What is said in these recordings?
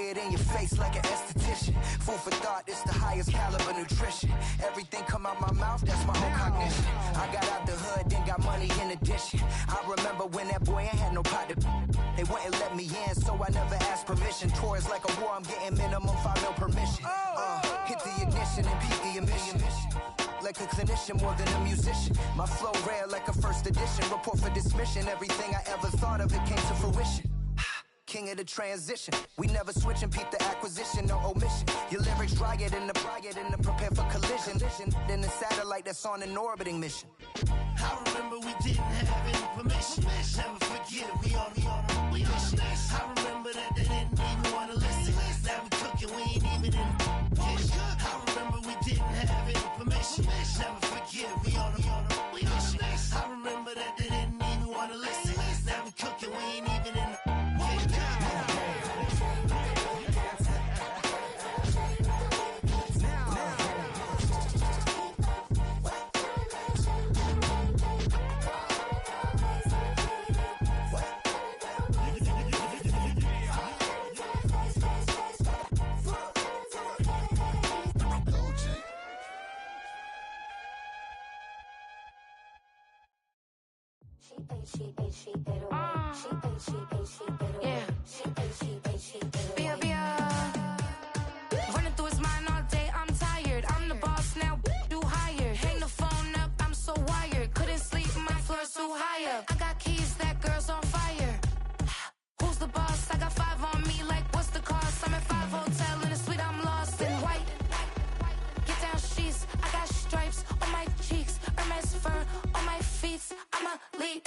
it in your face like an esthetician. Food for thought, it's the highest caliber nutrition. Everything come out my mouth, that's my own cognition. I got out the hood, then got money in addition. I remember when that boy ain't had no pot to. They wouldn't let me in, so I never asked permission. Tours like a war, I'm getting minimum 5 mil permission. Hit the ignition and beat the emission. Like a clinician more than a musician. My flow rare like a first edition. Report for dismission. Everything I ever thought of, it came to fruition. King of the transition. We never switch and peep the acquisition, no omission. Your lyrics drier than the prepare for collision. Then the satellite that's on an orbiting mission. I remember we didn't have any permission. Never forget we on the mission. I remember that they didn't even want to listen. Now we cooking, we ain't even in the kitchen. I remember we didn't have any permission. Never forget we on the mission. I remember that they didn't even want to listen. Now we cooking, we ain't even in the Running through his mind all day, I'm tired. I'm the boss now, do higher. Hang the phone up, I'm so wired. Couldn't sleep, my floor's too high up. I got keys, that girl's on fire. Who's the boss? I got 5 on me, like what's the cost? I'm at 5 hotel in a suite, I'm lost in white. Get down sheets, I got stripes on my cheeks. Hermes fur on my feet, I'm a lead.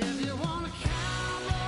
If you wanna count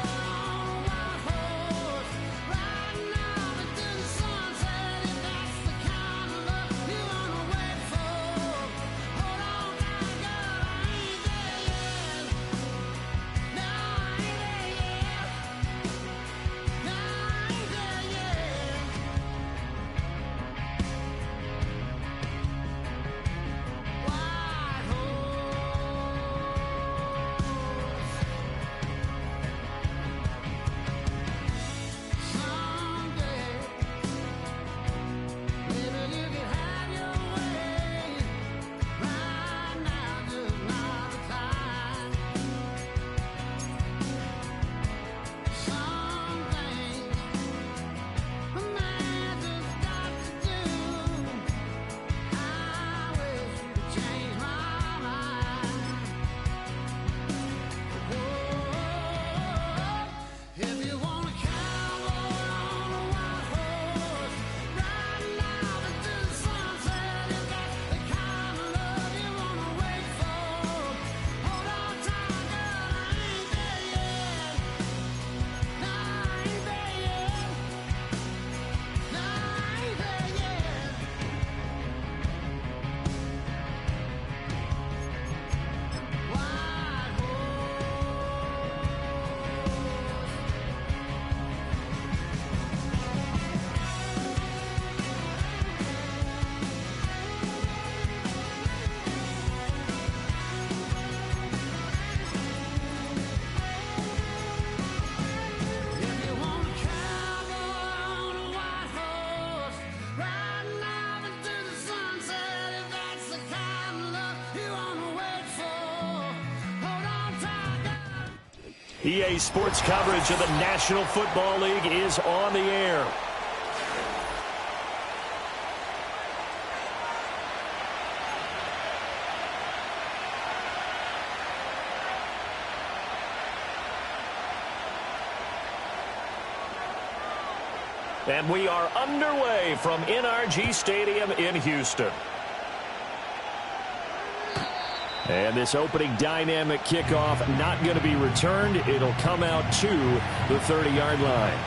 EA Sports coverage of the National Football League is on the air. And we are underway from NRG Stadium in Houston. And this opening dynamic kickoff not going to be returned. It'll come out to the 30-yard line.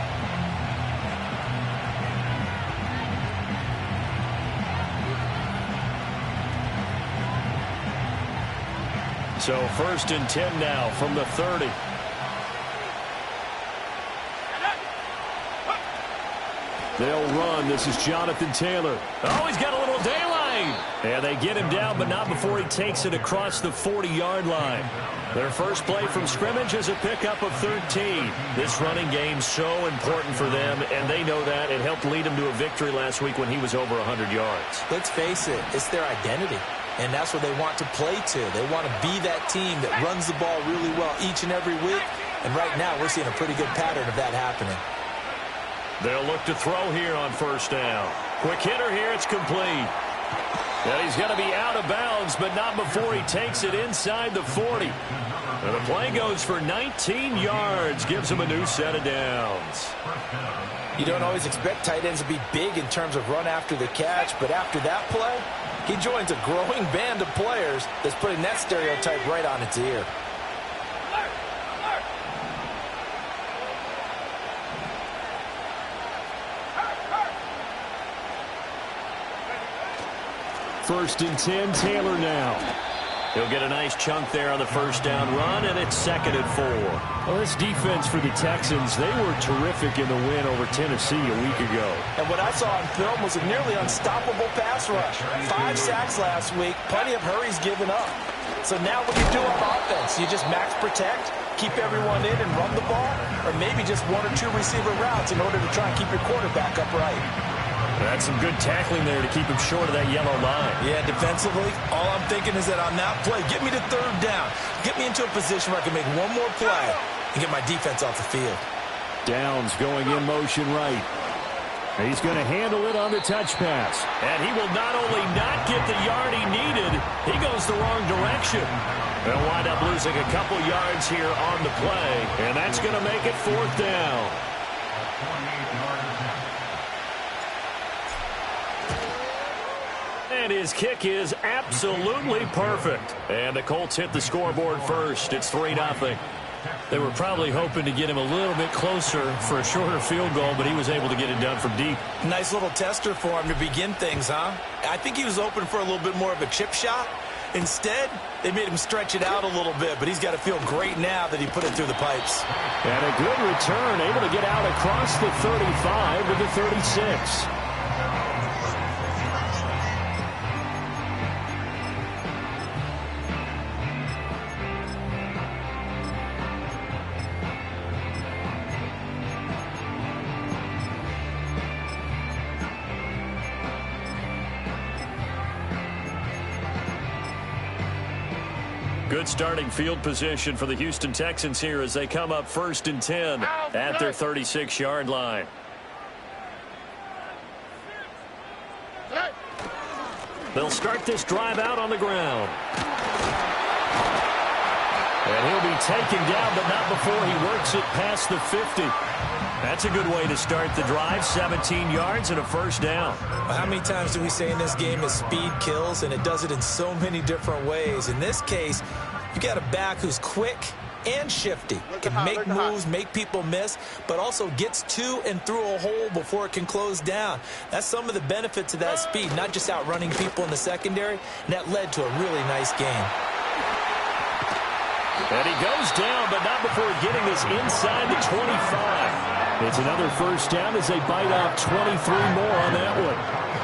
So 1st and 10 now from the 30. They'll run. This is Jonathan Taylor. Oh, he's got a little daylight. And they get him down, but not before he takes it across the 40-yard line. Their first play from scrimmage is a pickup of 13. This running game's so important for them, and they know that. It helped lead him to a victory last week when he was over 100 yards. Let's face it, it's their identity. And that's what they want to play to. They want to be that team that runs the ball really well each and every week. And right now, we're seeing a pretty good pattern of that happening. They'll look to throw here on 1st down. Quick hitter here, it's complete. And he's going to be out of bounds, but not before he takes it inside the 40. And the play goes for 19 yards, gives him a new set of downs. You don't always expect tight ends to be big in terms of run after the catch, but after that play, he joins a growing band of players that's putting that stereotype right on its ear. First and 10, Taylor now. He'll get a nice chunk there on the 1st down run, and it's 2nd and 4. Well, this defense for the Texans, they were terrific in the win over Tennessee a week ago. And what I saw on film was a nearly unstoppable pass rush. 5 sacks last week, plenty of hurries given up. So now what do you do on offense? You just max protect, keep everyone in and run the ball, or maybe just 1 or 2 receiver routes in order to try and keep your quarterback upright. That's some good tackling there to keep him short of that yellow line. Yeah, defensively, all I'm thinking is that on that play, get me to 3rd down. Get me into a position where I can make one more play and get my defense off the field. Downs going in motion right. He's going to handle it on the touch pass. And he will not only not get the yard he needed, he goes the wrong direction. They'll wind up losing a couple yards here on the play, and that's going to make it 4th down. And his kick is absolutely perfect. And the Colts hit the scoreboard first. It's 3-0. They were probably hoping to get him a little bit closer for a shorter field goal, but he was able to get it done from deep. Nice little tester for him to begin things, huh? I think he was open for a little bit more of a chip shot. Instead, they made him stretch it out a little bit, but he's got to feel great now that he put it through the pipes. And a good return, able to get out across the 35 to the 36. Good starting field position for the Houston Texans here as they come up 1st and 10 at their 36-yard line. They'll start this drive out on the ground. And he'll be taken down, but not before he works it past the 50. That's a good way to start the drive. 17 yards and a 1st down. How many times do we say in this game is speed kills, and it does it in so many different ways. In this case, you got a back who's quick and shifty. Can make moves, make people miss, but also gets to and through a hole before it can close down. That's some of the benefits of that speed, not just outrunning people in the secondary, and that led to a really nice game. And he goes down, but not before getting this inside the 25. It's another 1st down as they bite off 23 more on that one.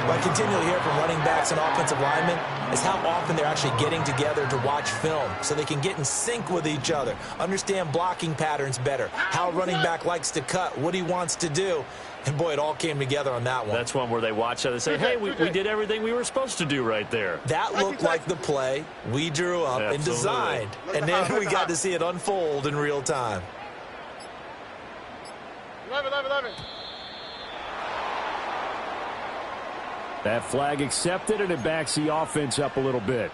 What I continually hear from running backs and offensive linemen is how often they're actually getting together to watch film so they can get in sync with each other, understand blocking patterns better, how a running back likes to cut, what he wants to do. And, boy, it all came together on that one. That's one where they watch it and say, hey, we did everything we were supposed to do right there. That looked like the play we drew up and designed. And then we got to see it unfold in real time. 11. That flag accepted, and it backs the offense up a little bit.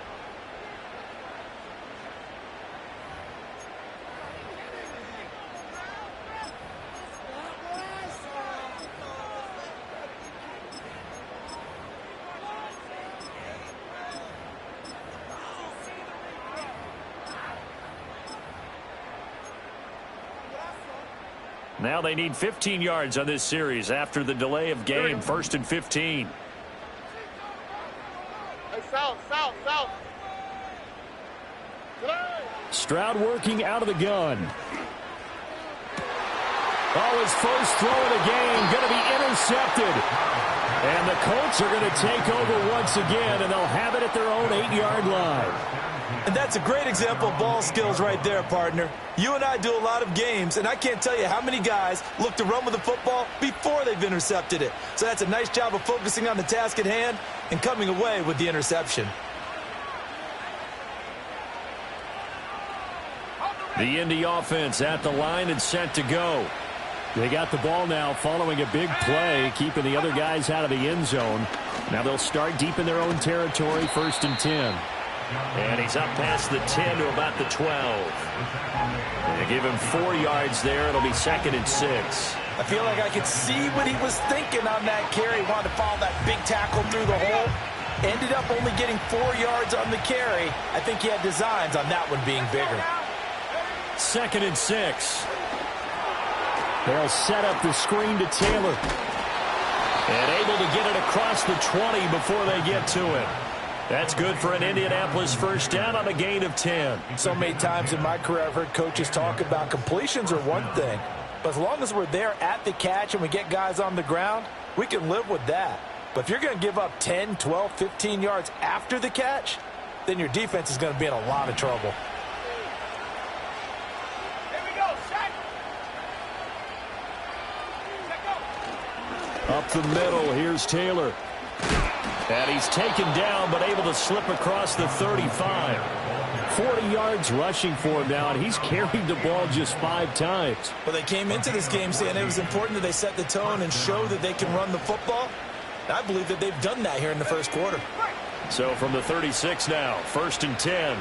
Now they need 15 yards on this series after the delay of game. 1st and 15. Hey, south. Stroud working out of the gun. Oh, his first throw of the game going to be intercepted. And the Colts are going to take over once again, and they'll have it at their own 8-yard line. And that's a great example of ball skills right there, partner. You and I do a lot of games, and I can't tell you how many guys look to run with the football before they've intercepted it. So that's a nice job of focusing on the task at hand and coming away with the interception. The Indy offense at the line and set to go. They got the ball now following a big play, keeping the other guys out of the end zone. Now they'll start deep in their own territory, 1st and 10. And he's up past the 10 to about the 12. And they give him 4 yards there. It'll be 2nd and 6. I feel like I could see what he was thinking on that carry. He wanted to follow that big tackle through the hole. Ended up only getting 4 yards on the carry. I think he had designs on that one being bigger. 2nd and 6. They'll set up the screen to Taylor. And able to get it across the 20 before they get to it. That's good for an Indianapolis first down on a gain of 10. So many times in my career I've heard coaches talk about completions are one thing. But as long as we're there at the catch and we get guys on the ground, we can live with that. But if you're going to give up 10, 12, 15 yards after the catch, then your defense is going to be in a lot of trouble. Up the middle, here's Taylor. And he's taken down, but able to slip across the 35. 40 yards rushing for him now, and he's carried the ball just 5 times. Well, they came into this game saying it was important that they set the tone and show that they can run the football. And I believe that they've done that here in the first quarter. So from the 36 now, 1st and 10.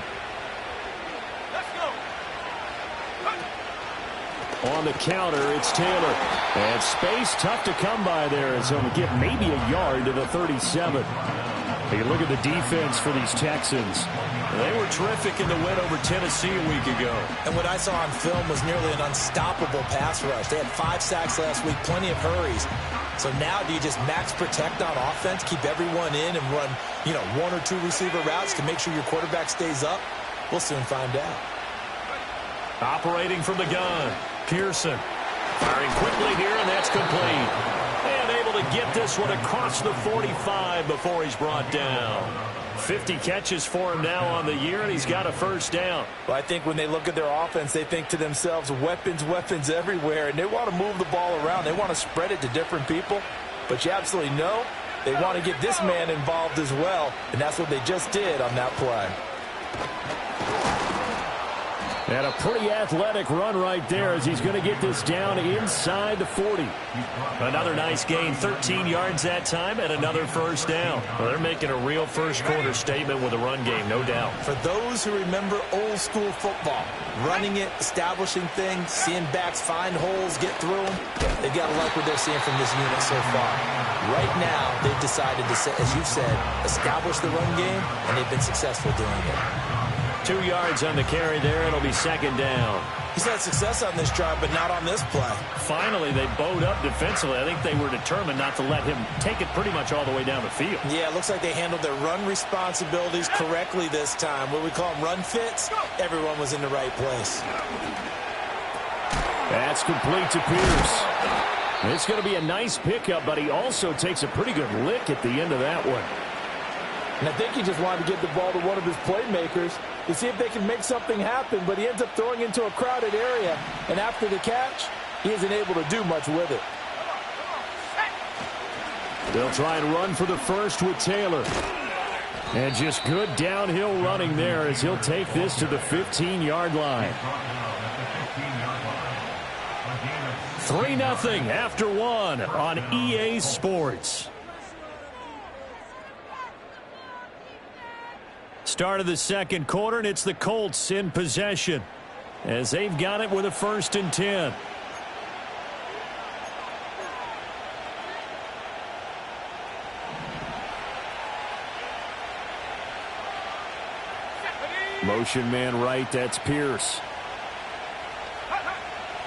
On the counter, it's Taylor. And space tough to come by there as he'll get maybe a yard to the 37. Take a look at the defense for these Texans. They were terrific in the win over Tennessee a week ago. And what I saw on film was nearly an unstoppable pass rush. They had 5 sacks last week, plenty of hurries. So now do you just max protect on offense, keep everyone in and run, 1 or 2 receiver routes to make sure your quarterback stays up? We'll soon find out. Operating from the gun, Pearson. Firing quickly here, and that's complete. And able to get this one across the 45 before he's brought down. 50 catches for him now on the year, and he's got a first down. Well, I think when they look at their offense, they think to themselves, weapons everywhere, and they want to move the ball around. They want to spread it to different people. But you absolutely know they want to get this man involved as well, and that's what they just did on that play. And a pretty athletic run right there as he's going to get this down inside the 40. Another nice gain, 13 yards that time, and another first down. Well, they're making a real first-quarter statement with a run game, no doubt. For those who remember old-school football, running it, establishing things, seeing backs find holes, get through them, they've got to like what they're seeing from this unit so far. Right now, they've decided to, as you said, establish the run game, and they've been successful doing it. 2 yards on the carry there. It'll be second down. He's had success on this drive, but not on this play. Finally, they bowed up defensively. I think they were determined not to let him take it pretty much all the way down the field. Yeah, it looks like they handled their run responsibilities correctly this time. What we call them run fits, everyone was in the right place. That's complete to Pierce. It's going to be a nice pickup, but he also takes a pretty good lick at the end of that one. And I think he just wanted to get the ball to one of his playmakers to see if they can make something happen, but he ends up throwing into a crowded area, and after the catch, he isn't able to do much with it. They'll try and run for the first with Taylor. And just good downhill running there as he'll take this to the 15-yard line. 3-0 after one on EA Sports. Start of the second quarter, and it's the Colts in possession as they've got it with a 1st and 10. Motion man right, that's Pierce.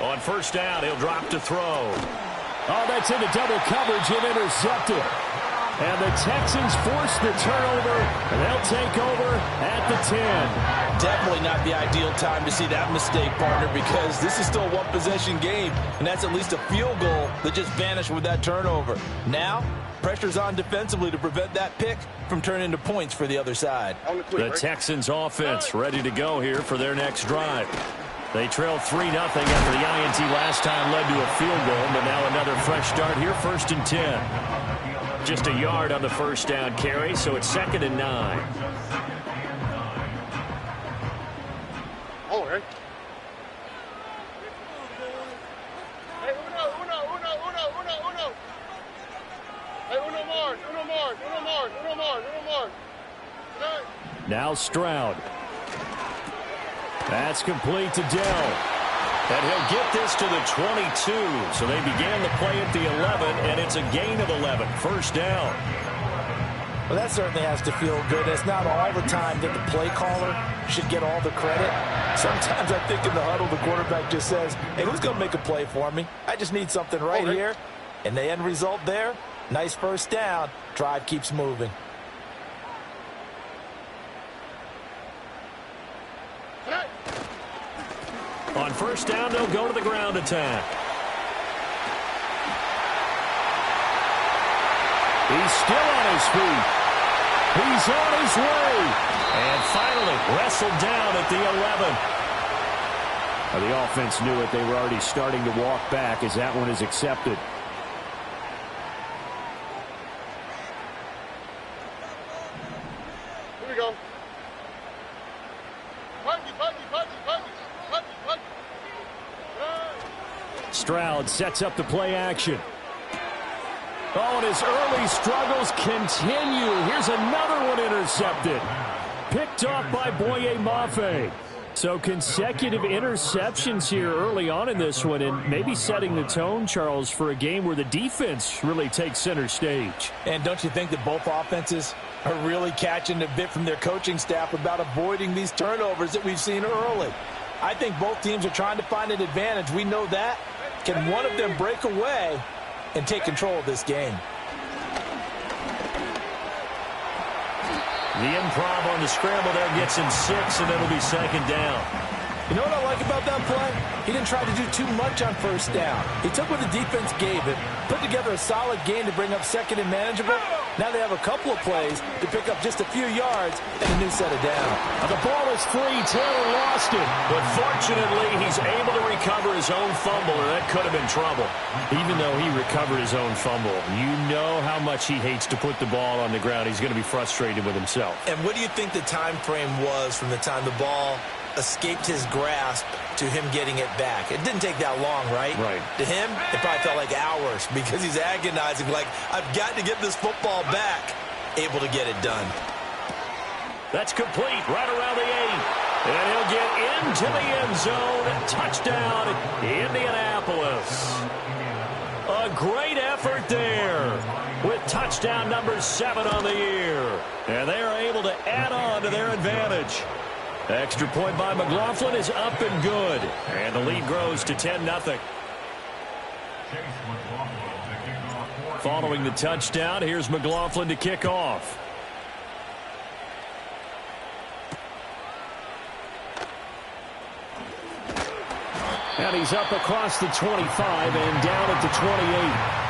On 1st down, he'll drop to throw. Oh, that's into double coverage and intercepted. And the Texans force the turnover, and they'll take over at the 10. Definitely not the ideal time to see that mistake, partner, because this is still a one-possession game, and that's at least a field goal that just vanished with that turnover. Now, pressure's on defensively to prevent that pick from turning into points for the other side. The Texans offense ready to go here for their next drive. They trailed 3-0 after the INT last time led to a field goal, but now another fresh start here, 1st and 10. Just a yard on the 1st down carry, so it's 2nd and 9. Oh, hey. Hey, uno more. Now Stroud. That's complete to Dell. And he'll get this to the 22. So they began the play at the 11, and it's a gain of 11. 1st down. Well, that certainly has to feel good. It's not all the time that the play caller should get all the credit. Sometimes I think in the huddle, the quarterback just says, hey, who's going to make a play for me? I just need something right here. And the end result there, nice 1st down. Drive keeps moving. On 1st down, they'll go to the ground attack. He's still on his feet. He's on his way. And finally wrestled down at the 11. Now, the offense knew it. They were already starting to walk back as that one is accepted. Here we go. Stroud sets up the play action. Oh, and his early struggles continue. Here's another one intercepted. Picked off by Boye Mafe. So consecutive interceptions here early on in this one, and maybe setting the tone, Charles, for a game where the defense really takes center stage. And don't you think that both offenses are really catching a bit from their coaching staff about avoiding these turnovers that we've seen early? I think both teams are trying to find an advantage. We know that. Can one of them break away and take control of this game? The improv on the scramble there gets him 6, and it'll be 2nd down. You know what I like about that play? He didn't try to do too much on 1st down. He took what the defense gave him, put together a solid game to bring up 2nd and manageable. Now they have a couple of plays to pick up just a few yards and a new set of down. The ball is free. Taylor lost it. But fortunately, he's able to recover his own fumble, or that could have been trouble. Even though he recovered his own fumble, you know how much he hates to put the ball on the ground. He's going to be frustrated with himself. And what do you think the time frame was from the time the ball escaped his grasp to him getting it back? It didn't take that long, right? Right. To him, it probably felt like hours because he's agonizing, like, I've got to get this football back. Able to get it done. That's complete right around the 8. And he'll get into the end zone. Touchdown, Indianapolis. A great effort there with touchdown number 7 on the year. And they are able to add on to their advantage. Extra point by McLaughlin is up and good. And the lead grows to 10-0. Following the touchdown, here's McLaughlin to kick off. And he's up across the 25 and down at the 28.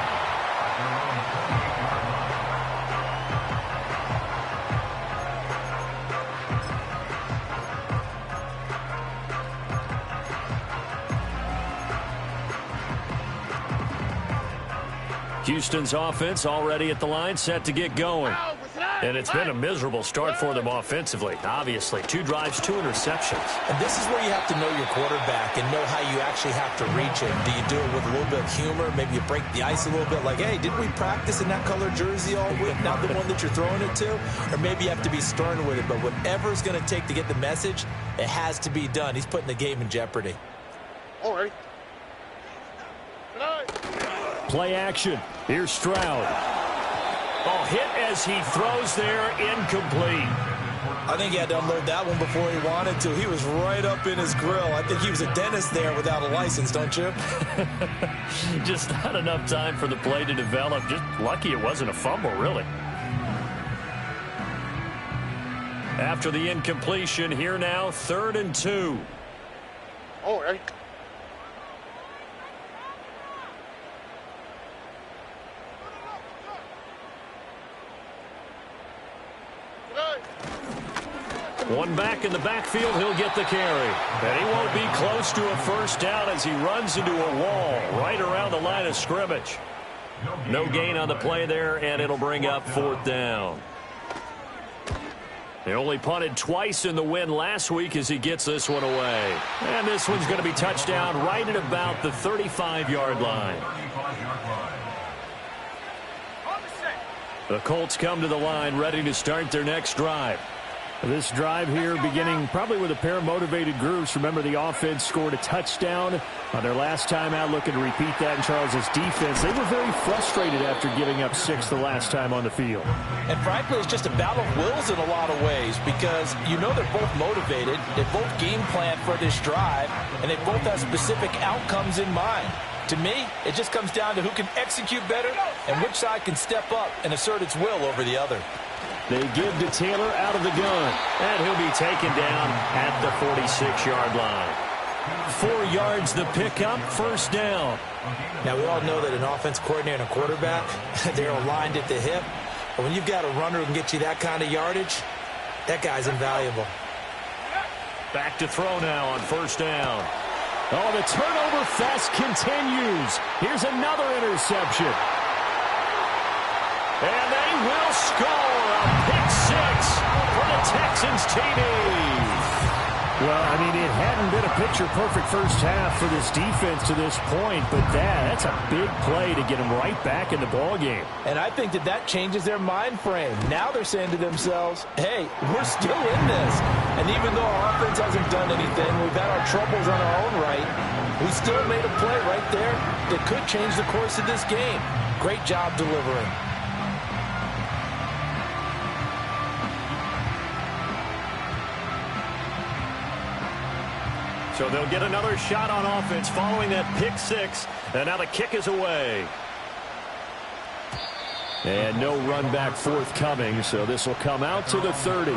Houston's offense already at the line, set to get going. And it's been a miserable start for them offensively, obviously. 2 drives, 2 interceptions. And this is where you have to know your quarterback and know how you actually have to reach him. Do you do it with a little bit of humor? Maybe you break the ice a little bit like, hey, didn't we practice in that color jersey all week, not the one that you're throwing it to? Or maybe you have to be stern with it. But whatever it's going to take to get the message, it has to be done. He's putting the game in jeopardy. All right. Play action. Here's Stroud. Oh, hit as he throws there, incomplete. I think he had to unload that one before he wanted to. He was right up in his grill. I think he was a dentist there without a license, don't you? Just not enough time for the play to develop. Just lucky it wasn't a fumble, really. After the incompletion, here now, 3rd and 2. All right. One back in the backfield, he'll get the carry. And he won't be close to a first down as he runs into a wall right around the line of scrimmage. No gain on the play there, and it'll bring up 4th down. They only punted twice in the win last week as he gets this one away. And this one's going to be touchdown right at about the 35-yard line. The Colts come to the line ready to start their next drive. This drive here beginning probably with a pair of motivated groups. Remember, the offense scored a touchdown on their last time out, looking to repeat that in Charles's defense. They were very frustrated after giving up 6 the last time on the field. And frankly, it's just a battle of wills in a lot of ways because you know they're both motivated. They both game plan for this drive, and they both have specific outcomes in mind. To me, it just comes down to who can execute better and which side can step up and assert its will over the other. They give to Taylor out of the gun, and he'll be taken down at the 46-yard line. 4 yards the pickup, first down. Now, we all know that an offense coordinator and a quarterback, they're aligned at the hip. But when you've got a runner who can get you that kind of yardage, that guy's invaluable. Back to throw now on first down. Oh, the turnover fest continues. Here's another interception. And they will score a pick 6 for the Texans TD. Well, I mean, it hadn't been a picture-perfect first half for this defense to this point, but that's a big play to get them right back in the ballgame. And I think that changes their mind frame. Now they're saying to themselves, hey, we're still in this. And even though our offense hasn't done anything, we've had our troubles on our own right, we still made a play right there that could change the course of this game. Great job delivering. So they'll get another shot on offense following that pick 6. And now the kick is away. And no run back forthcoming, so this will come out to the 30.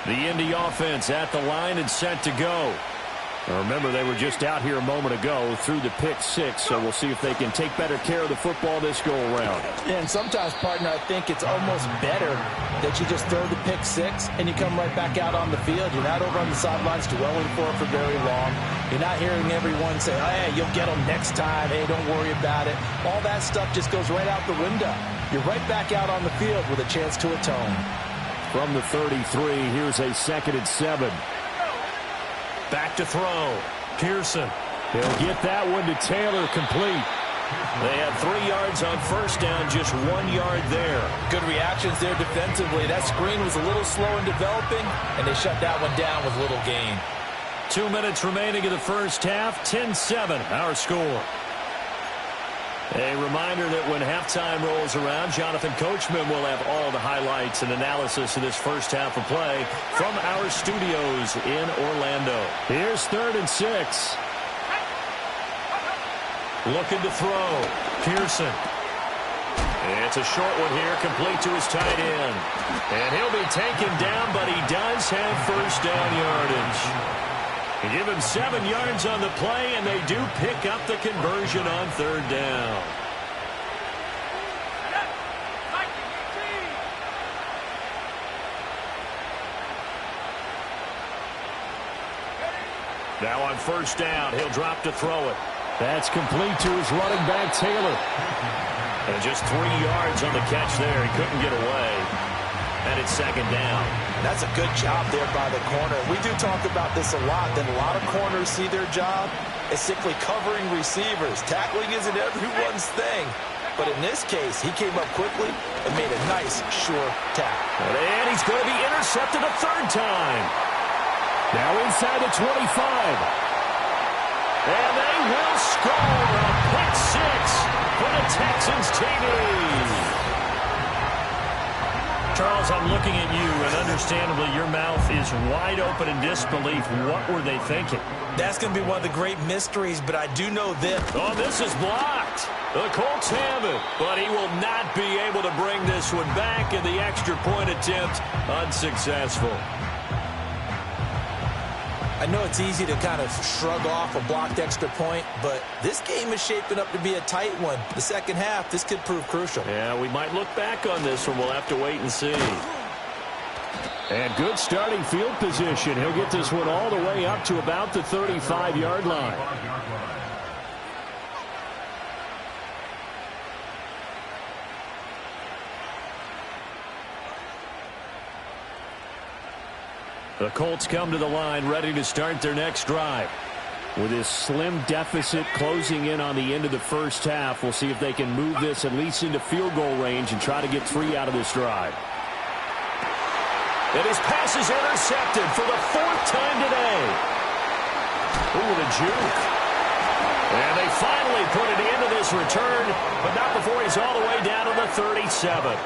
The Indy offense at the line and set to go. Now remember, they were just out here a moment ago through the pick 6, so we'll see if they can take better care of the football this go-around. And sometimes, partner, I think it's almost better that you just throw the pick 6 and you come right back out on the field. You're not over on the sidelines dwelling for it for very long. You're not hearing everyone say, oh, hey, you'll get them next time. Hey, don't worry about it. All that stuff just goes right out the window. You're right back out on the field with a chance to atone. From the 33, here's a 2nd and 7. Back to throw. Pearson. He'll get that one to Taylor, complete. They had 3 yards on first down, just 1 yard there. Good reactions there defensively. That screen was a little slow in developing, and they shut that one down with little gain. 2 minutes remaining in the first half. 10-7, our score. A reminder that when halftime rolls around, Jonathan Coachman will have all the highlights and analysis of this first half of play from our studios in Orlando. Here's 3rd and 6. Looking to throw. Pearson. It's a short one here, complete to his tight end. And he'll be taken down, but he does have first down yardage. They give him 7 yards on the play, and they do pick up the conversion on third down. Now on first down, he'll drop to throw it. That's complete to his running back, Taylor. And just 3 yards on the catch there. He couldn't get away. And it's second down. That's a good job there by the corner. We do talk about this a lot, that a lot of corners see their job as simply covering receivers. Tackling isn't everyone's thing. But in this case, he came up quickly and made a nice, sure tackle. And he's going to be intercepted a third time. Now inside the 25. And they will score a pick six for the Texans TD. Charles, I'm looking at you, and understandably your mouth is wide open in disbelief. What were they thinking? That's going to be one of the great mysteries, but I do know this. Oh, this is blocked. The Colts have it, but he will not be able to bring this one back, and the extra point attempt unsuccessful. I know it's easy to kind of shrug off a blocked extra point, but this game is shaping up to be a tight one. The second half, this could prove crucial. Yeah, we might look back on this one. We'll have to wait and see. And good starting field position. He'll get this one all the way up to about the 35-yard line. The Colts come to the line ready to start their next drive. With this slim deficit closing in on the end of the first half, we'll see if they can move this at least into field goal range and try to get 3 out of this drive. And his pass is intercepted for the 4th time today. Ooh, the juke. And they finally put it into this return, but not before he's all the way down to the 37.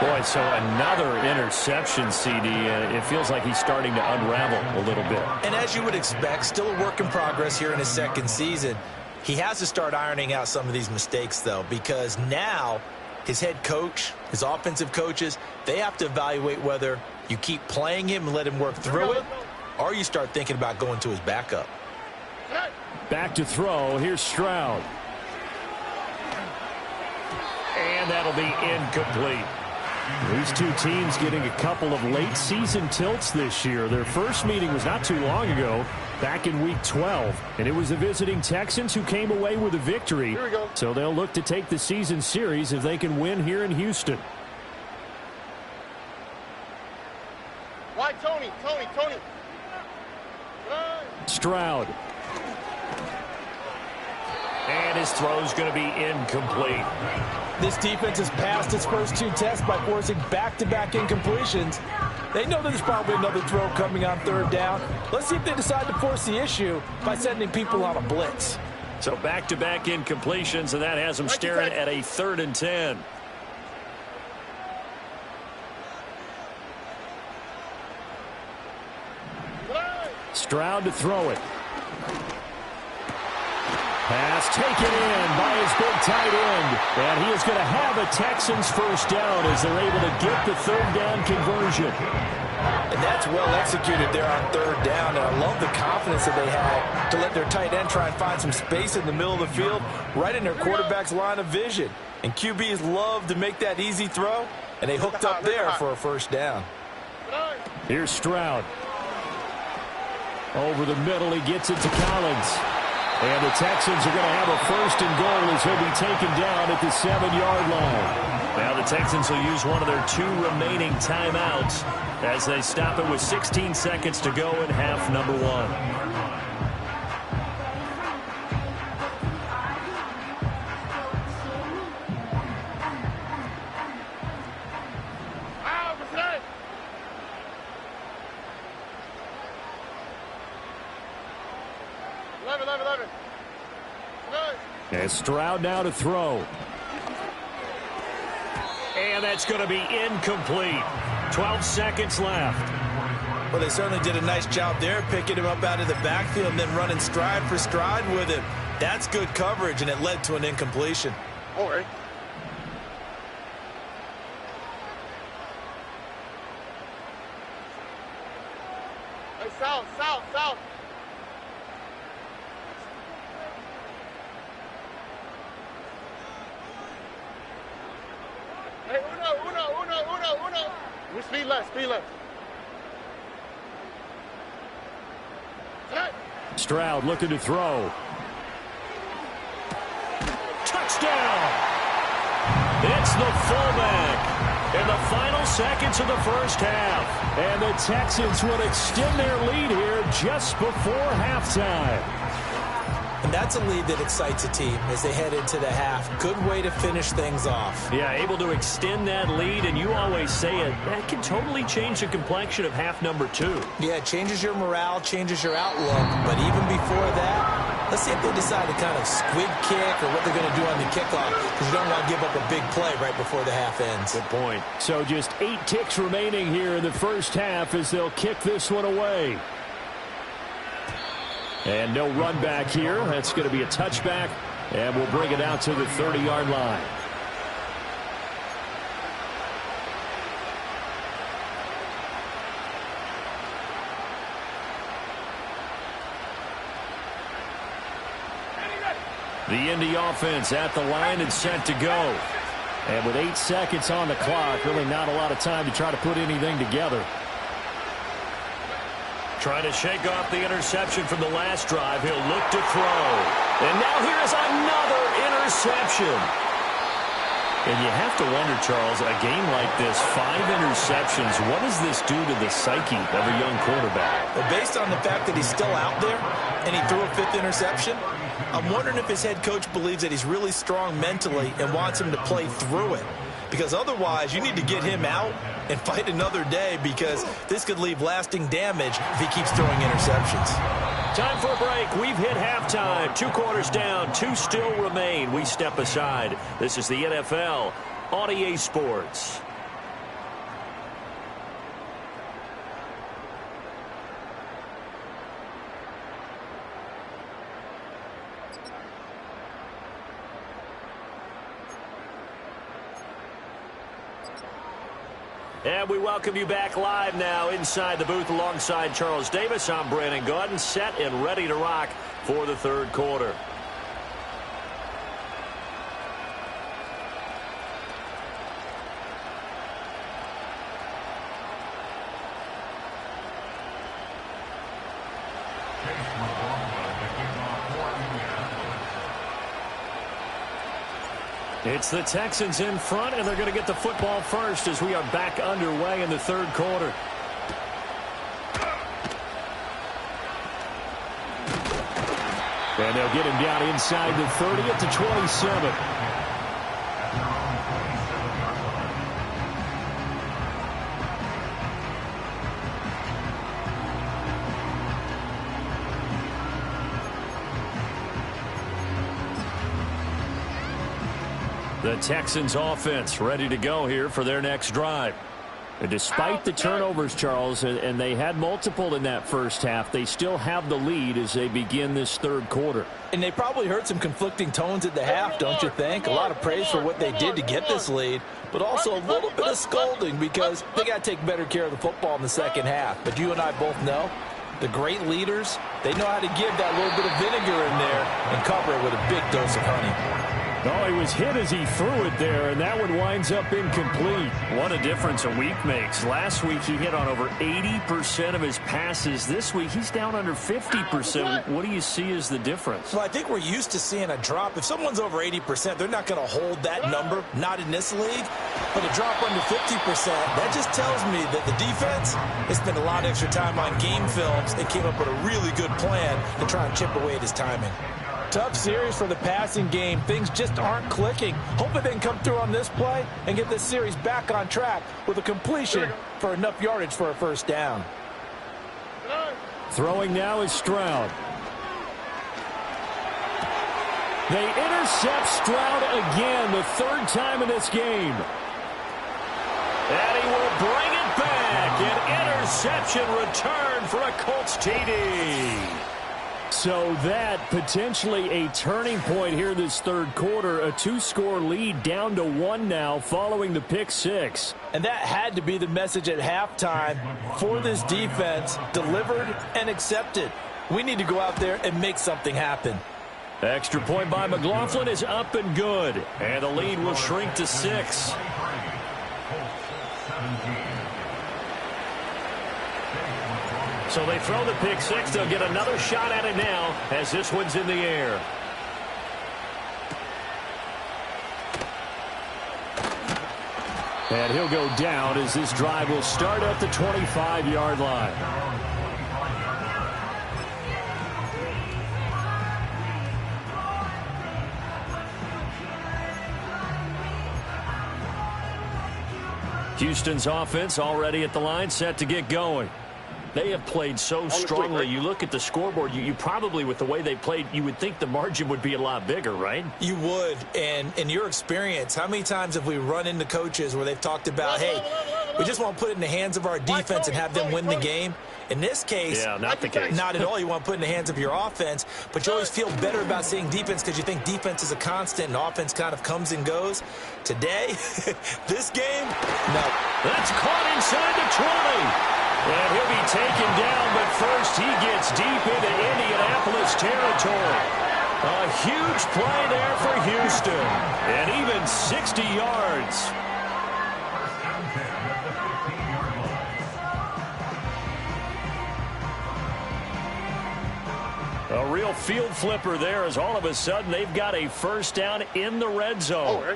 Boy, so another interception, CD. It feels like he's starting to unravel a little bit. And as you would expect, still a work in progress here in his second season. He has to start ironing out some of these mistakes, though, because now his head coach, his offensive coaches, they have to evaluate whether you keep playing him and let him work through it, or you start thinking about going to his backup. Back to throw. Here's Stroud. And that'll be incomplete. These two teams getting a couple of late season tilts this year. Their first meeting was not too long ago, back in week 12. And it was the visiting Texans who came away with a victory. Here we go. So they'll look to take the season series if they can win here in Houston. Why, Tony? Stroud. And his throw's going to be incomplete. This defense has passed its first 2 tests by forcing back-to-back incompletions. They know there's probably another throw coming on third down. Let's see if they decide to force the issue by sending people on a blitz. So back-to-back incompletions, and that has them staring at a 3rd and 10. Stroud to throw it. Pass taken in by his big tight end. And he is going to have a Texans first down as they're able to get the 3rd down conversion. And that's well executed there on 3rd down. And I love the confidence that they had to let their tight end try and find some space in the middle of the field, right in their quarterback's line of vision. And QBs love to make that easy throw, and they hooked up there for a first down. Here's Stroud. Over the middle, he gets it to Collins. And the Texans are going to have a 1st and goal as he'll be taken down at the 7-yard line. Now the Texans will use one of their 2 remaining timeouts as they stop it with 16 seconds to go in half number 1. And Stroud now to throw. And that's going to be incomplete. 12 seconds left. Well, they certainly did a nice job there, picking him up out of the backfield and then running stride for stride with him. That's good coverage, and it led to an incompletion. All right. Hey, south. Hey, uno. Speed left. Hey. Stroud looking to throw. Touchdown! It's the fullback in the final seconds of the first half. And the Texans would extend their lead here just before halftime. And that's a lead that excites a team as they head into the half. Good way to finish things off. Yeah, able to extend that lead, and you always say it, that can totally change the complexion of half number 2. Yeah, it changes your morale, changes your outlook. But even before that, let's see if they decide to kind of squib kick or what they're going to do on the kickoff, because you don't want to give up a big play right before the half ends. Good point. So just 8 ticks remaining here in the first half as they'll kick this one away. And no run back here. That's going to be a touchback, and we'll bring it out to the 30-yard line. The Indy offense at the line and set to go. And with 8 seconds on the clock, really not a lot of time to try to put anything together. Trying to shake off the interception from the last drive. He'll look to throw. And now here's another interception. And you have to wonder, Charles, a game like this, 5 interceptions, what does this do to the psyche of a young quarterback? Well, based on the fact that he's still out there and he threw a 5th interception, I'm wondering if his head coach believes that he's really strong mentally and wants him to play through it. Because otherwise, you need to get him out and fight another day, because this could leave lasting damage if he keeps throwing interceptions. Time for a break. We've hit halftime. 2 quarters down. 2 still remain. We step aside. This is the NFL on EA Sports. And we welcome you back live now inside the booth alongside Charles Davis. I'm Brandon Gaudin, set and ready to rock for the third quarter. It's the Texans in front, and they're going to get the football first as we are back underway in the third quarter. And they'll get him down inside the 30 at the 27. The Texans offense ready to go here for their next drive. And despite the turnovers, Charles, and they had multiple in that first half, they still have the lead as they begin this third quarter. And they probably heard some conflicting tones at the half, don't you think? A lot of praise for what they did to get this lead, but also a little bit of scolding because they got to take better care of the football in the second half. But you and I both know the great leaders, they know how to give that little bit of vinegar in there and cover it with a big dose of honey. Oh, he was hit as he threw it there, and that one winds up incomplete. What a difference a week makes. Last week, he hit on over 80% of his passes. This week, he's down under 50%. What do you see as the difference? Well, I think we're used to seeing a drop. If someone's over 80%, they're not going to hold that number, not in this league. But a drop under 50%, that just tells me that the defense has spent a lot of extra time on game films and came up with a really good plan to try and chip away at his timing. Tough series for the passing game. Things just aren't clicking. Hoping they can come through on this play and get this series back on track with a completion for enough yardage for a first down. Throwing now is Stroud. They intercept Stroud again, the third time in this game. And he will bring it back. An interception return for a Colts TD. So that potentially a turning point here this third quarter. A 2-score lead down to 1 now following the pick six. And that had to be the message at halftime for this defense. Delivered and accepted. We need to go out there and make something happen. Extra point by McLaughlin is up and good. And the lead will shrink to 6. So they throw the pick six. They'll get another shot at it now as this one's in the air. And he'll go down as this drive will start at the 25-yard line. Houston's offense already at the line, set to get going. They have played so strongly. You look at the scoreboard, you probably, with the way they played, you would think the margin would be a lot bigger, right? You would. And in your experience, how many times have we run into coaches where they've talked about, hey, we just want to put it in the hands of our defense and have them win the game? In this case, not the case. Not at all. You want to put it in the hands of your offense, but you always feel better about seeing defense because you think defense is a constant and offense kind of comes and goes. Today, this game, no. That's caught inside the 20. And he'll be taken down, but first he gets deep into Indianapolis territory. A huge play there for Houston. And even 60 yards. A real field flipper there as all of a sudden they've got a first down in the red zone. Oh,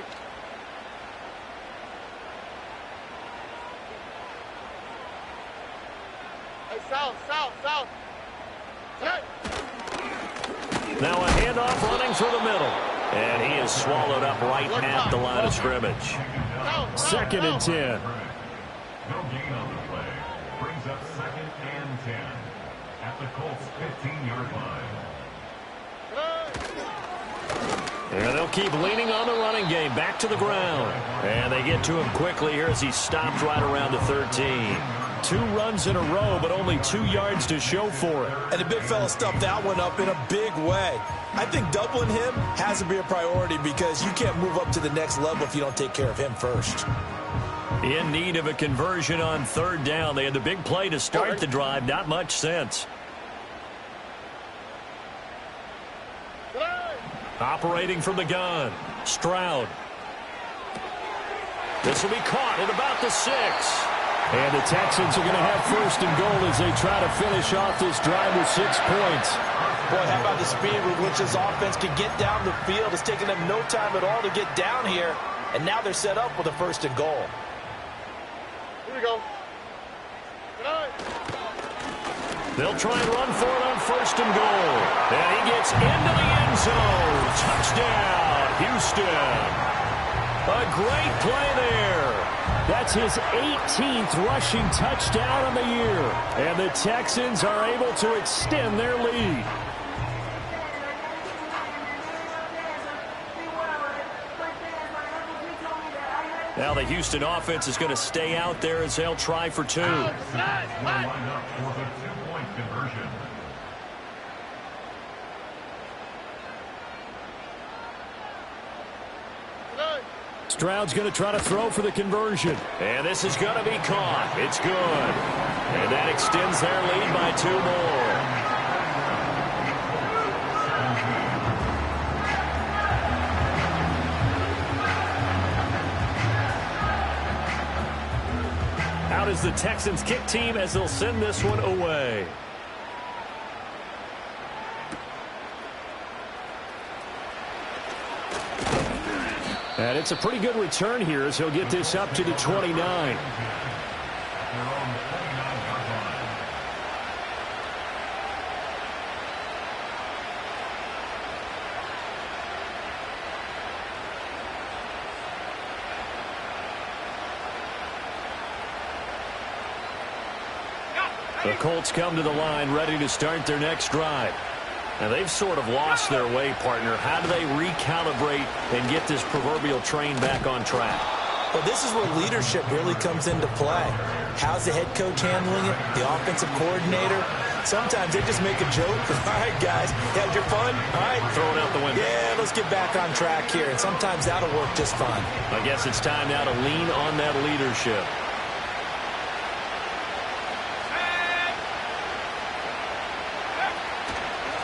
South. Now a handoff running through the middle. And he is swallowed up right at the line of scrimmage. Second and 10. No gain on the play. Brings up 2nd and 10 at the Colts 15-yard line. And they'll keep leaning on the running game. Back to the ground. And they get to him quickly here as he stopped right around the 13. 2 runs in a row, but only 2 yards to show for it. And the big fella stuffed that one up in a big way. I think doubling him has to be a priority because you can't move up to the next level if you don't take care of him first. In need of a conversion on third down. They had the big play to start the drive. Not much sense. Operating from the gun. Stroud. This will be caught at about the 6. And the Texans are going to have first and goal as they try to finish off this drive with 6 points. Boy, how about the speed with which this offense can get down the field? It's taken them no time at all to get down here. And now they're set up with a first and goal. Here we go. They'll try and run for it on first and goal. And he gets into the end zone. Touchdown, Houston. A great play there. That's his 18th rushing touchdown on the year. And the Texans are able to extend their lead. Now the Houston offense is going to stay out there as they'll try for 2. Line up for the 2-point conversion. Stroud's going to try to throw for the conversion. And this is going to be caught. It's good. And that extends their lead by 2 more. Out is the Texans kick team as they'll send this one away. And it's a pretty good return here as he'll get this up to the 29. The Colts come to the line ready to start their next drive. And they've sort of lost their way, partner. How do they recalibrate and get this proverbial train back on track? Well, this is where leadership really comes into play. How's the head coach handling it? The offensive coordinator? Sometimes they just make a joke. All right, guys, you had your fun? All right. Throw it out the window. Yeah, let's get back on track here. And sometimes that'll work just fine. I guess it's time now to lean on that leadership.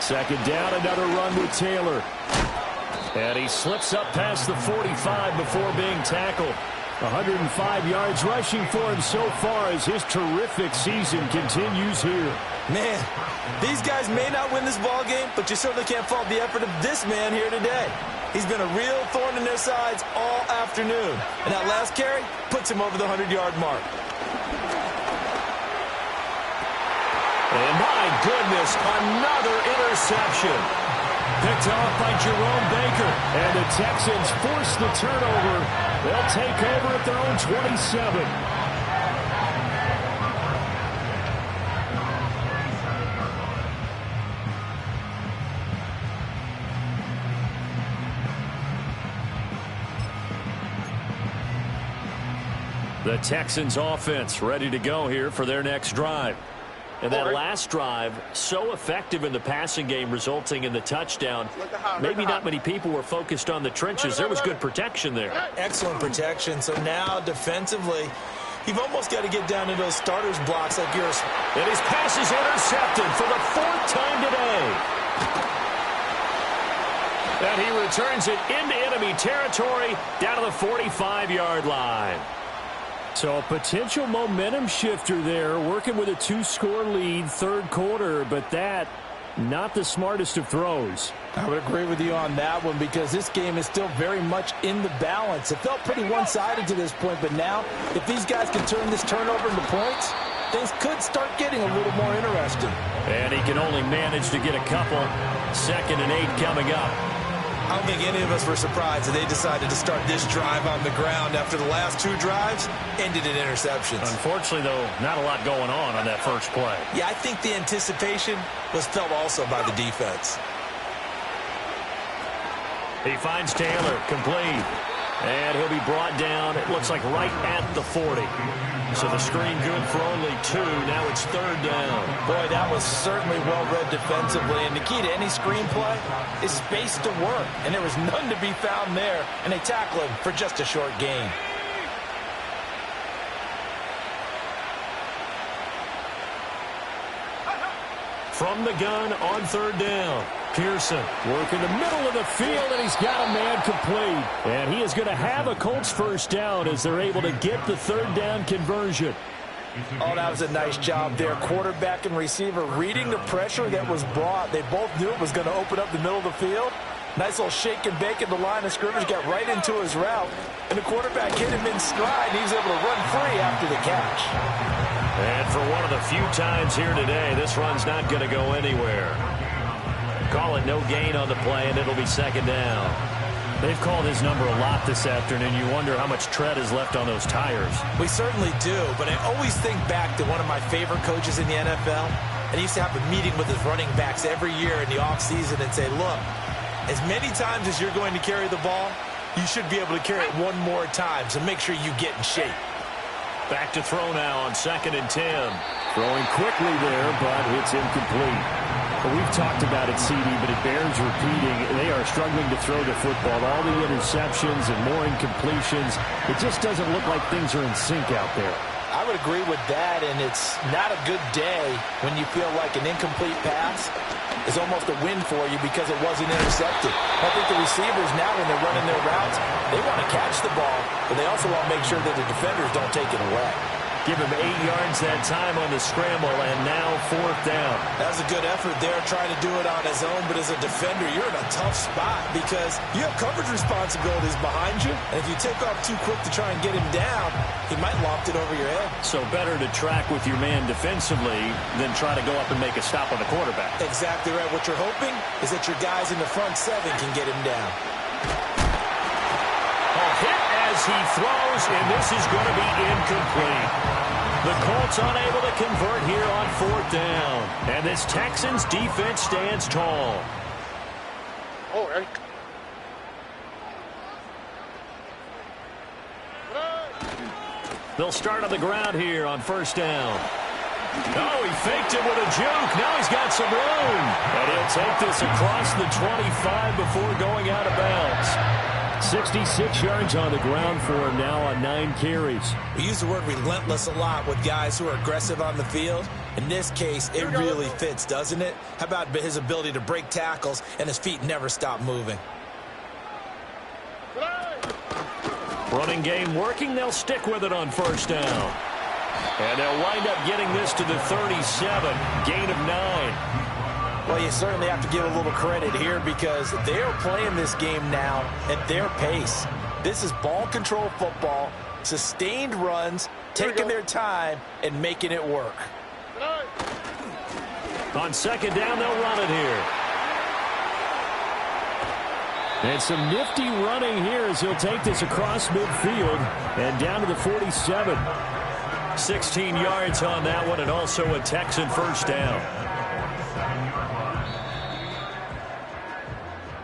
Second down, another run with Taylor. And he slips up past the 45 before being tackled. 105 yards rushing for him so far as his terrific season continues here. Man, these guys may not win this ball game, but you certainly can't fault the effort of this man here today. He's been a real thorn in their sides all afternoon. And that last carry puts him over the 100-yard mark. And my goodness, another interception. Picked off by Jerome Baker. And the Texans force the turnover. They'll take over at their own 27. The Texans offense ready to go here for their next drive. And that last drive, so effective in the passing game, resulting in the touchdown. Maybe not many people were focused on the trenches. There was good protection there. Excellent protection. So now, defensively, you've almost got to get down to those starters blocks like yours. And his pass is intercepted for the 4th time today. And he returns it into enemy territory down to the 45-yard line. So a potential momentum shifter there, working with a 2-score lead, third quarter, but that, not the smartest of throws. I would agree with you on that one because this game is still very much in the balance. It felt pretty one-sided to this point, but now, if these guys can turn this turnover into points, things could start getting a little more interesting. And he can only manage to get a couple. 2nd and 8 coming up. I don't think any of us were surprised that they decided to start this drive on the ground after the last 2 drives ended in interceptions. Unfortunately, though, not a lot going on that first play. Yeah, I think the anticipation was felt also by the defense. He finds Taylor, complete. And he'll be brought down, it looks like right at the 40. So the screen good for only 2. Now it's 3rd down. Boy, that was certainly well-read defensively. And the key to any screenplay is space to work. And there was none to be found there. And they tackle him for just a short gain. From the gun on 3rd down. Pearson working the middle of the field, and he's got a man complete. And he is going to have a Colts first down as they're able to get the 3rd down conversion. Oh, that was a nice job there. Quarterback and receiver reading the pressure that was brought. They both knew it was going to open up the middle of the field. Nice little shake and bake at the line of scrimmage, got right into his route. And the quarterback hit him in stride, and he was able to run free after the catch. And for one of the few times here today, this run's not going to go anywhere. Call it no gain on the play, and it'll be 2nd down. They've called his number a lot this afternoon. You wonder how much tread is left on those tires. We certainly do, but I always think back to one of my favorite coaches in the NFL. And he used to have a meeting with his running backs every year in the offseason and say, look, as many times as you're going to carry the ball, you should be able to carry it one more time, so make sure you get in shape. Back to throw now on 2nd and 10. Throwing quickly there, but it's incomplete. Well, we've talked about it, CD, but it bears repeating. They are struggling to throw the football. All the interceptions and more incompletions. It just doesn't look like things are in sync out there. I would agree with that, and it's not a good day when you feel like an incomplete pass is almost a win for you because it wasn't intercepted. I think the receivers now, when they're running their routes, they want to catch the ball, but they also want to make sure that the defenders don't take it away. Give him 8 yards that time on the scramble, and now 4th down. That was a good effort there, trying to do it on his own, but as a defender, you're in a tough spot because you have coverage responsibilities behind you, and if you take off too quick to try and get him down, he might loft it over your head. So better to track with your man defensively than try to go up and make a stop on the quarterback. Exactly right. What you're hoping is that your guys in the front 7 can get him down. A hit as he throws, and this is going to be incomplete. The Colts unable to convert here on 4th down. And this Texans defense stands tall. Oh, right. They'll start on the ground here on 1st down. Oh, he faked it with a juke. Now he's got some room. And he'll take this across the 25 before going out of bounds. 66 yards on the ground for him now on 9 carries. We use the word relentless a lot with guys who are aggressive on the field. In this case, it really fits, doesn't it? How about his ability to break tackles and his feet never stop moving? Running game working. They'll stick with it on first down. And they'll wind up getting this to the 37. Gain of 9. Well, you certainly have to give a little credit here because they're playing this game now at their pace. This is ball control football, sustained runs, taking their time, and making it work. On second down, they'll run it here. And some nifty running here as he'll take this across midfield and down to the 47. 16 yards on that one, and also a Texan first down.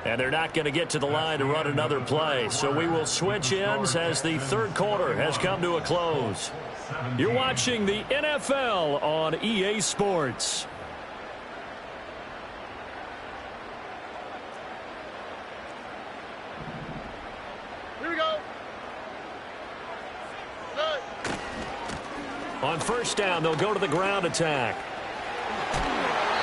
And they're not going to get to the line to run another play. So we will switch ends as the third quarter has come to a close. You're watching the NFL on EA Sports. Here we go. On first down, they'll go to the ground attack.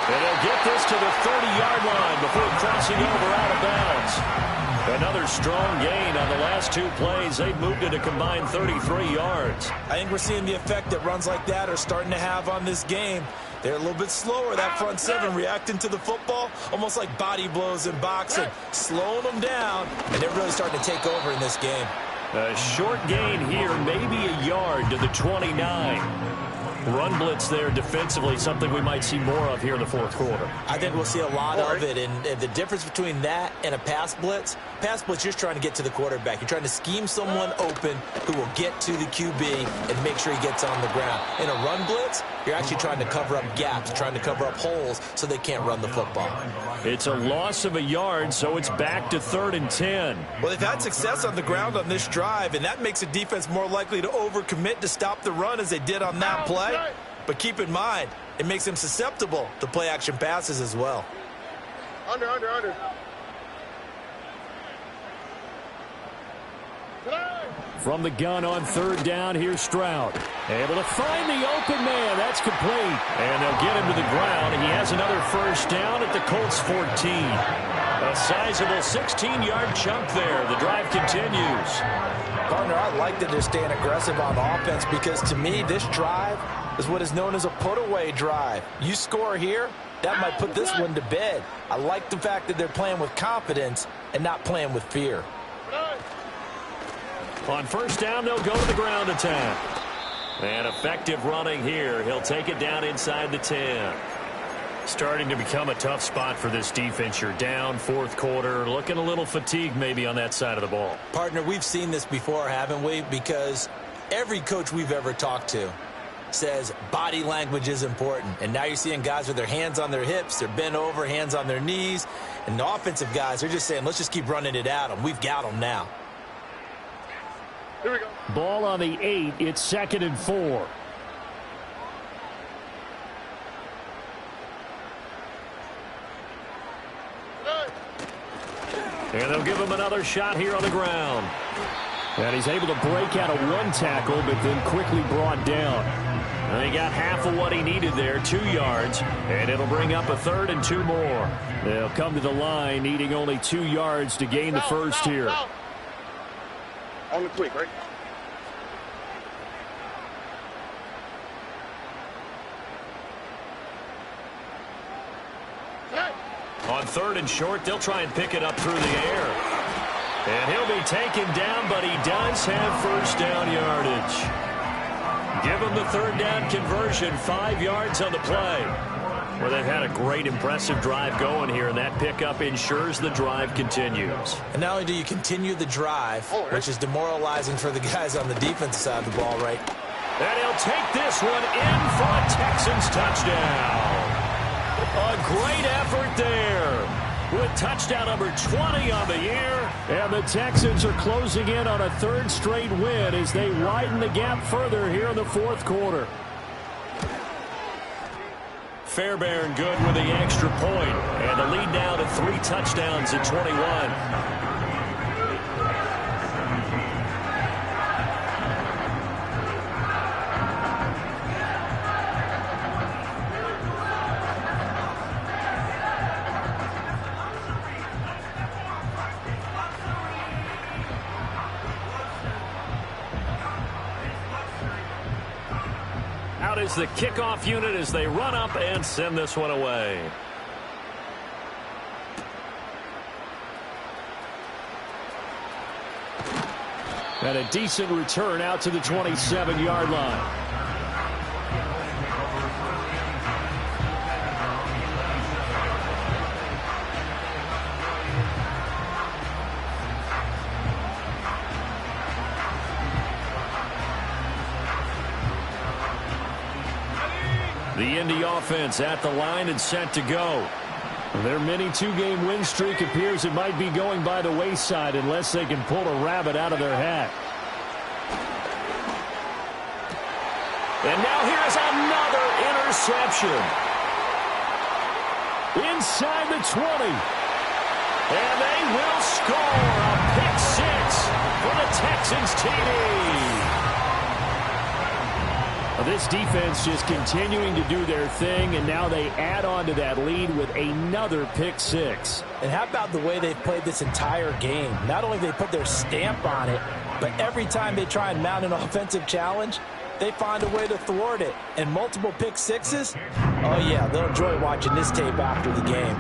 And they'll get this to the 30-yard line before crossing over out of bounds. Another strong gain on the last 2 plays. They've moved it a combined 33 yards. I think we're seeing the effect that runs like that are starting to have on this game. They're a little bit slower, that front seven, reacting to the football, almost like body blows in boxing, slowing them down, and they're really starting to take over in this game. A short gain here, maybe a yard to the 29. Run blitz there defensively, something we might see more of here in the fourth quarter. I think we'll see a lot of it, and the difference between that and a pass blitz, you're just trying to get to the quarterback. You're trying to scheme someone open who will get to the QB and make sure he gets on the ground. In a run blitz, you're actually trying to cover up gaps, trying to cover up holes so they can't run the football. It's a loss of a yard, so it's back to 3rd and 10. Well, they've had success on the ground on this drive, and that makes a defense more likely to overcommit to stop the run as they did on that play. But keep in mind, it makes them susceptible to play-action passes as well. Under. From the gun on 3rd down, here's Stroud. Able to find the open man. That's complete. And they'll get him to the ground. And he has another first down at the Colts 14. A sizable 16-yard chunk there. The drive continues. Partner, I like that they're staying aggressive on offense because, to me, this drive is what is known as a put-away drive. You score here, that might put this one to bed. I like the fact that they're playing with confidence and not playing with fear. On first down, they'll go to the ground attack. And effective running here. He'll take it down inside the 10. Starting to become a tough spot for this defense. You're down, fourth quarter, looking a little fatigued maybe on that side of the ball. Partner, we've seen this before, haven't we? Because every coach we've ever talked to says body language is important. And now you're seeing guys with their hands on their hips, they're bent over, hands on their knees. And the offensive guys, they're just saying, let's just keep running it at them. We've got them now. Here we go. Ball on the 8. It's 2nd and 4. And they'll give him another shot here on the ground. And he's able to break out of 1 tackle, but then quickly brought down. And he got half of what he needed there, 2 yards. And it'll bring up a 3rd and 2 more. They'll come to the line, needing only 2 yards to gain the first here. On the quick, right? On 3rd and short, they'll try and pick it up through the air. And he'll be taken down, but he does have first down yardage. Give him the 3rd down conversion, 5 yards on the play. Well, they've had a great, impressive drive going here, and that pickup ensures the drive continues. And not only do you continue the drive, which is demoralizing for the guys on the defensive side of the ball, right? And he'll take this one in for a Texans touchdown. A great effort there with touchdown number 20 on the year. And the Texans are closing in on a 3rd straight win as they widen the gap further here in the fourth quarter. Fairbairn good with the extra point. And the lead now to 3 touchdowns at 21. Out is the kickoff unit as they run up and send this one away. And a decent return out to the 27-yard line. The Indy offense at the line and set to go. Their mini 2-game win streak appears it might be going by the wayside unless they can pull a rabbit out of their hat. And now here's another interception. Inside the 20. And they will score a pick 6 for the Texans TD. This defense just continuing to do their thing, and now they add on to that lead with another pick 6. And how about the way they've played this entire game? Not only they put their stamp on it, but every time they try and mount an offensive challenge, they find a way to thwart it. And multiple pick 6s? Oh, yeah, they'll enjoy watching this tape after the game.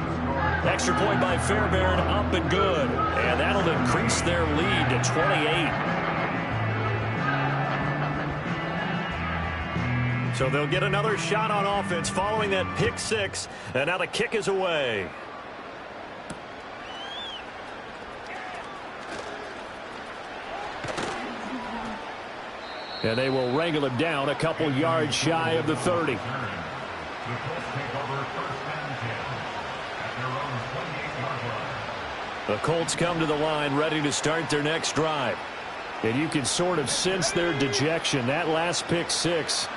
Extra point by Fairbairn, up and good. And that'll increase their lead to 28. So they'll get another shot on offense following that pick 6. And now the kick is away. And they will wrangle him down a couple yards shy of the 30. The Colts come to the line ready to start their next drive. And you can sort of sense their dejection. That last pick 6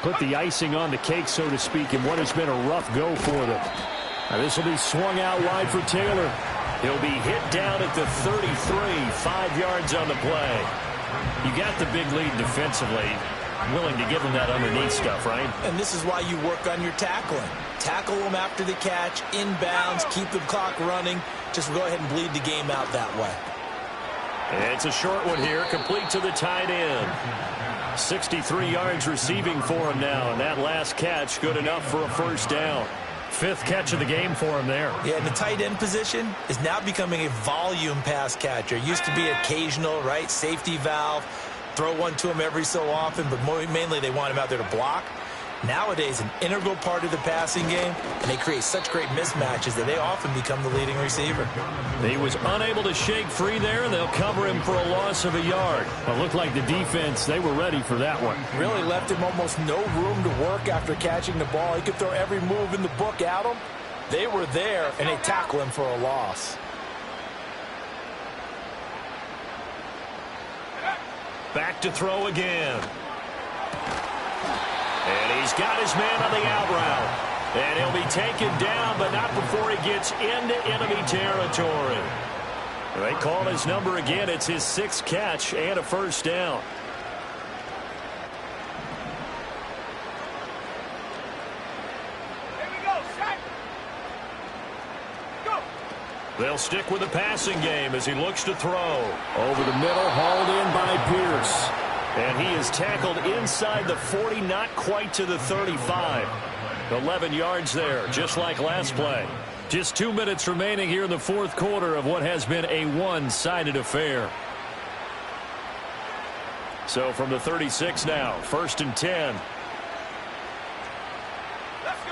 put the icing on the cake, so to speak, in what has been a rough go for them. Now this will be swung out wide for Taylor. He'll be hit down at the 33, 5 yards on the play. You got the big lead defensively. Willing to give them that underneath stuff, right? And this is why you work on your tackling. Tackle them after the catch, inbounds, keep the clock running. Just go ahead and bleed the game out that way. It's a short one here, complete to the tight end. 63 yards receiving for him now, and that last catch good enough for a first down. 5th catch of the game for him there. Yeah, and the tight end position is now becoming a volume pass catcher. Used to be occasional, right? Safety valve, throw one to him every so often, but mainly they want him out there to block. Nowadays, an integral part of the passing game, and they create such great mismatches that they often become the leading receiver. He was unable to shake free there, and they'll cover him for a loss of a yard. It looked like the defense, they were ready for that one. Really left him almost no room to work after catching the ball. He could throw every move in the book at him. They were there, and they tackle him for a loss. Back to throw again. And he's got his man on the out route. And he'll be taken down, but not before he gets into enemy territory. They call his number again. It's his 6th catch and a first down. They'll stick with the passing game as he looks to throw. Over the middle, hauled in by Pierce. And he is tackled inside the 40, not quite to the 35. 11 yards there, just like last play. Just 2 minutes remaining here in the 4th quarter of what has been a one-sided affair. So from the 36 now, 1st and 10. Let's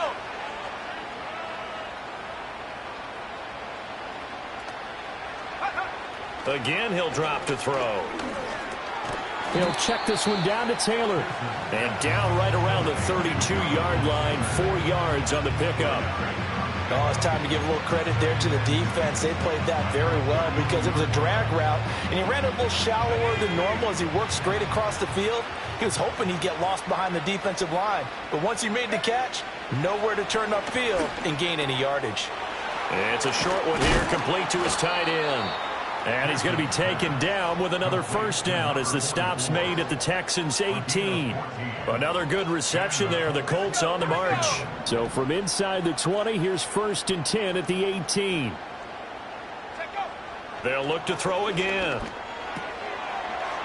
go. Again, he'll drop to throw. He'll check this one down to Taylor. And down right around the 32-yard line, 4 yards on the pickup. Oh, it's time to give a little credit there to the defense. They played that very well because it was a drag route, and he ran it a little shallower than normal as he worked straight across the field. He was hoping he'd get lost behind the defensive line, but once he made the catch, nowhere to turn upfield and gain any yardage. It's a short one here, complete to his tight end. And he's going to be taken down with another first down as the stop's made at the Texans' 18. Another good reception there. The Colts on the march. So from inside the 20, here's 1st and 10 at the 18. They'll look to throw again.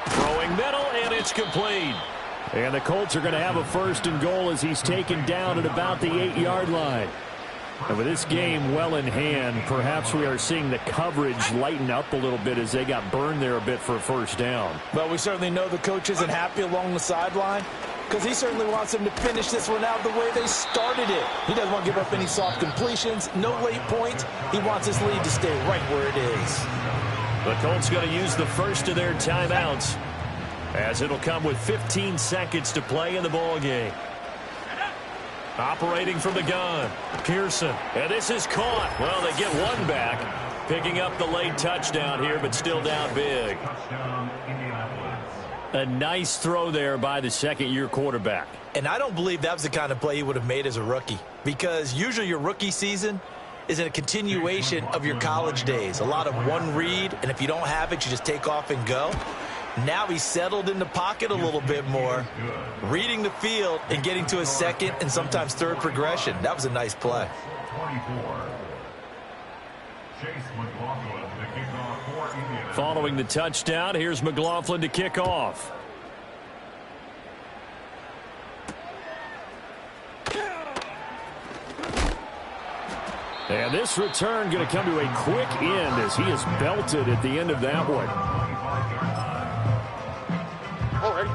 Throwing middle, and it's complete. And the Colts are going to have a 1st and goal as he's taken down at about the 8-yard line. And with this game well in hand, perhaps we are seeing the coverage lighten up a little bit as they got burned there a bit for a first down. But we certainly know the coach isn't happy along the sideline because he certainly wants them to finish this one out the way they started it. He doesn't want to give up any soft completions, no late points. He wants his lead to stay right where it is. The Colts going to use the first of their timeouts as it'll come with 15 seconds to play in the ball game. Operating from the gun, Pearson. And this is caught. Well, they get one back. Picking up the late touchdown here, but still down big. A nice throw there by the second-year quarterback. And I don't believe that was the kind of play he would have made as a rookie, because usually your rookie season is a continuation of your college days. A lot of one read, and if you don't have it, you just take off and go. Now he's settled in the pocket a little bit more, reading the field and getting to a second and sometimes third progression. That was a nice play. Following the touchdown, here's McLaughlin to kick off. And this return going to come to a quick end as he is belted at the end of that one. Already.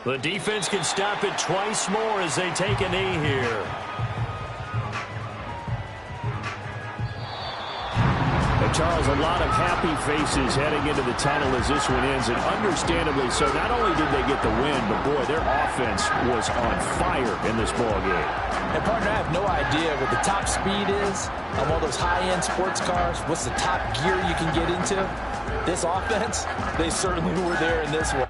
The defense can stop it twice more as they take a knee here. And Charles, a lot of happy faces heading into the tunnel as this one ends, and understandably so. Not only did they get the win, but boy, their offense was on fire in this ball game. And partner, I have no idea what the top speed is on one of those high-end sports cars. What's the top gear you can get into? This offense, they certainly were there in this one.